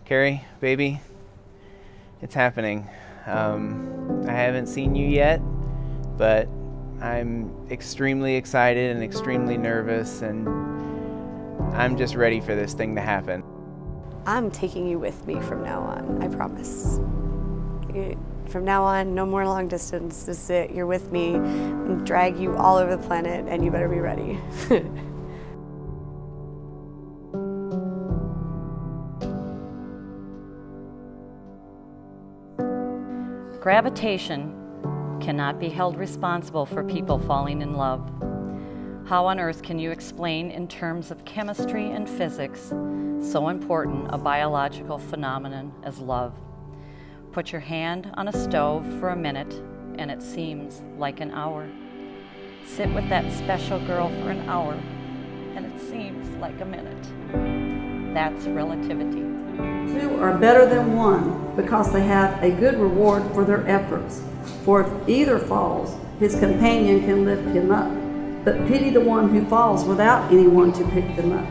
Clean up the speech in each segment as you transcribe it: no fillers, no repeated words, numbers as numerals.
Carrie, baby, it's happening. I haven't seen you yet, but I'm extremely excited and extremely nervous, and I'm just ready for this thing to happen. I'm taking you with me from now on, I promise. From now on, no more long distance. This is it. You're with me. I'll drag you all over the planet, and you better be ready. Gravitation cannot be held responsible for people falling in love. How on earth can you explain in terms of chemistry and physics so important a biological phenomenon as love? Put your hand on a stove for a minute and it seems like an hour. Sit with that special girl for an hour and it seems like a minute. That's relativity. Two are better than one because they have a good reward for their efforts. For if either falls, his companion can lift him up. But pity the one who falls without anyone to pick them up.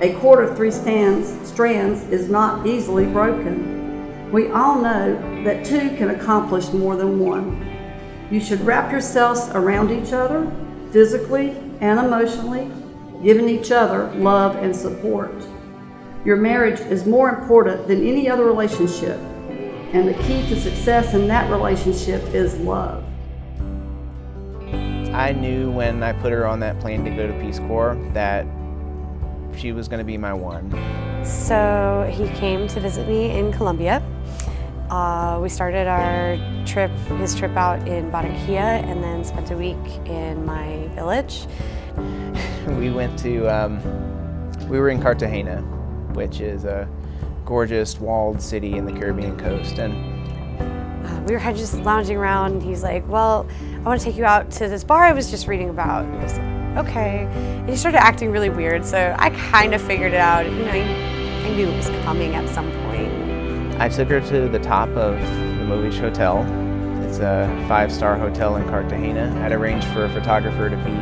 A cord of 3 strands is not easily broken. We all know that 2 can accomplish more than 1. You should wrap yourselves around each other, physically and emotionally, giving each other love and support. Your marriage is more important than any other relationship, and the key to success in that relationship is love. I knew when I put her on that plane to go to Peace Corps that she was going to be my one. So he came to visit me in Colombia. We started his trip out in Barranquilla, and then spent a week in my village. We were in Cartagena, which is a gorgeous walled city in the Caribbean coast. And we were just lounging around, and he's like, well, I want to take you out to this bar I was just reading about. And I was like, okay. And he started acting really weird, so I kind of figured it out. You know, I knew it was coming at some point. I took her to the top of the Movich Hotel. It's a 5-star hotel in Cartagena. I'd arranged for a photographer to be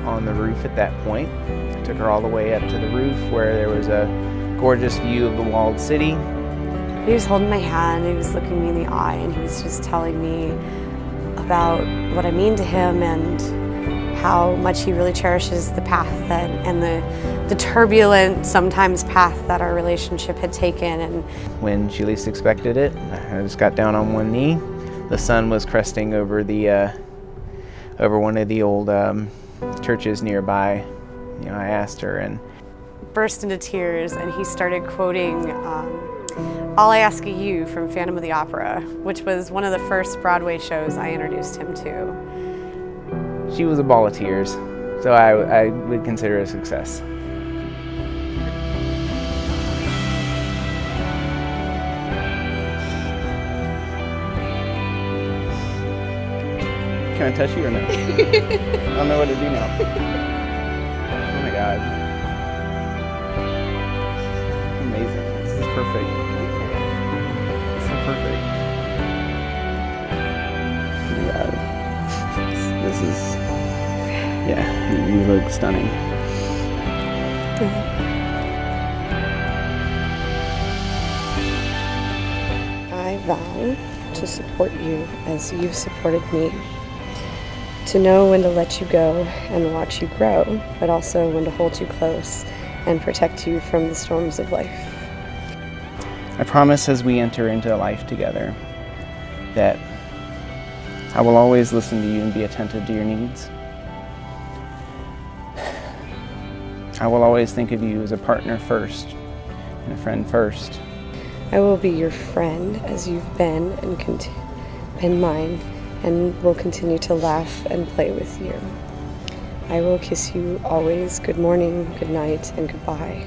on the roof at that point. I took her all the way up to the roof where there was a gorgeous view of the walled city. He was holding my hand, he was looking me in the eye, and he was just telling me about what I mean to him and how much he really cherishes the path and the turbulent, sometimes path that our relationship had taken. And when she least expected it, I just got down on one knee. The sun was cresting over over one of the old churches nearby. You know, I asked her and burst into tears, and he started quoting All I Ask of You from Phantom of the Opera, which was one of the first Broadway shows I introduced him to. She was a ball of tears, so I would consider it a success. Can I touch you or no? I don't know what to do now. Oh my God. Amazing. This is perfect. This is perfect. Oh my God. This is, yeah, you look stunning. I vow to support you as you've supported me. To know when to let you go and watch you grow, but also when to hold you close and protect you from the storms of life. I promise as we enter into life together that I will always listen to you and be attentive to your needs. I will always think of you as a partner first and a friend first. I will be your friend as you've been and been mine, and will continue to laugh and play with you. I will kiss you always good morning, good night, and goodbye.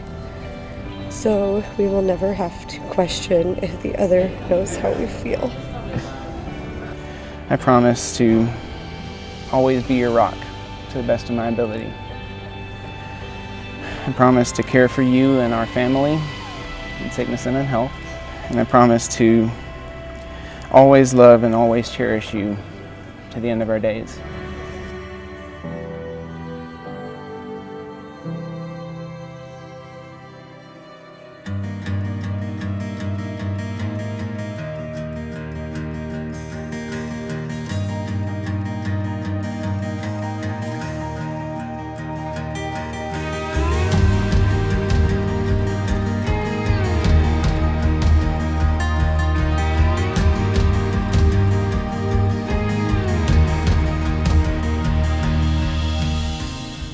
So we will never have to question if the other knows how we feel. I promise to always be your rock to the best of my ability. I promise to care for you and our family in sickness and in health. And I promise to always love and always cherish you to the end of our days.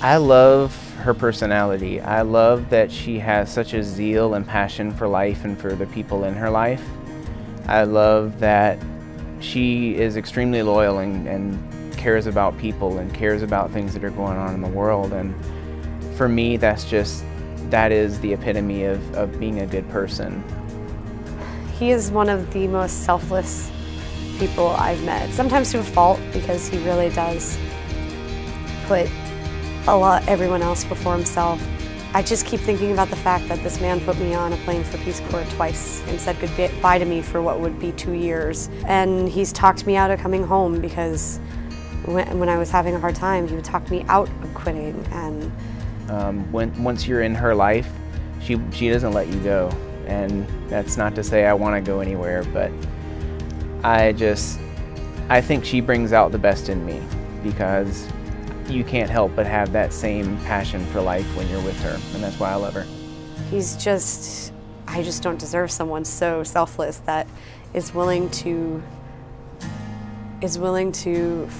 I love her personality. I love that she has such a zeal and passion for life and for the people in her life. I love that she is extremely loyal and cares about people and cares about things that are going on in the world. And for me, that is the epitome of being a good person. He is one of the most selfless people I've met, sometimes to a fault, because he really does put everyone else before himself. I just keep thinking about the fact that this man put me on a plane for Peace Corps twice and said goodbye to me for what would be 2 years. And he's talked me out of coming home, because when I was having a hard time, he would talk me out of quitting. And once you're in her life, she doesn't let you go. And that's not to say I want to go anywhere, but I think she brings out the best in me, because you can't help but have that same passion for life when you're with her, and that's why I love her. I just don't deserve someone so selfless that is willing to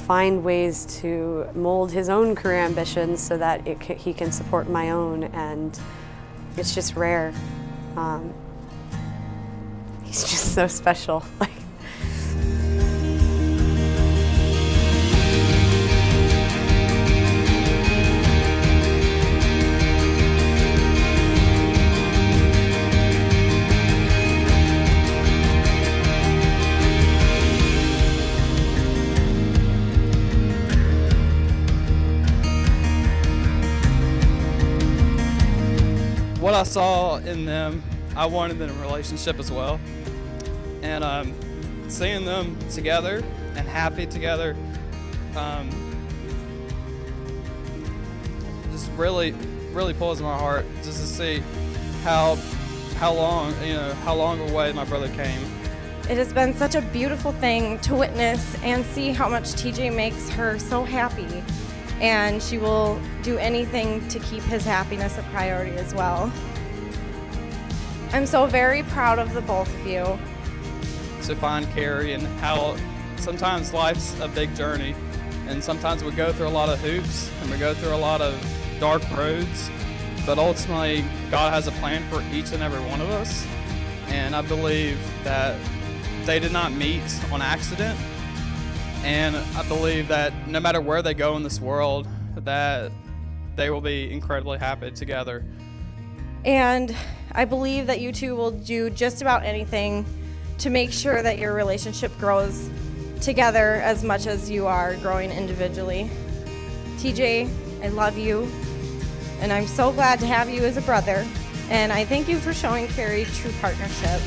find ways to mold his own career ambitions so that he can support my own, and it's just rare. He's just so special. What I saw in them, I wanted in a relationship as well. And seeing them together and happy together just really pulls my heart, just to see how long away my brother came. It has been such a beautiful thing to witness and see how much TJ makes her so happy, and she will do anything to keep his happiness a priority as well. I'm so very proud of the both of you. To find Carrie, and how sometimes life's a big journey, and sometimes we go through a lot of hoops and we go through a lot of dark roads, but ultimately God has a plan for each and every one of us, and I believe that they did not meet on accident, and I believe that no matter where they go in this world, that they will be incredibly happy together. And I believe that you two will do just about anything to make sure that your relationship grows together as much as you are growing individually. TJ, I love you, and I'm so glad to have you as a brother, and I thank you for showing Carrie true partnership.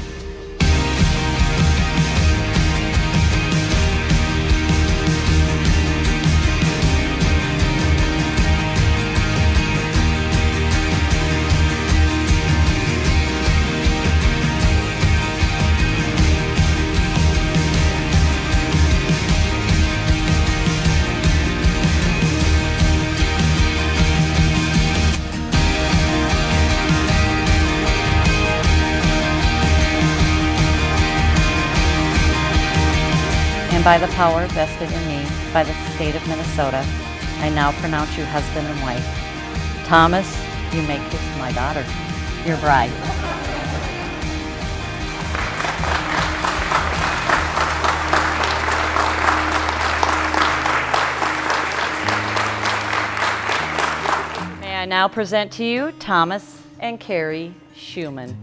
And by the power vested in me by the state of Minnesota, I now pronounce you husband and wife. Thomas, you may kiss my daughter, your bride. May I now present to you Thomas and Carrie Schumann.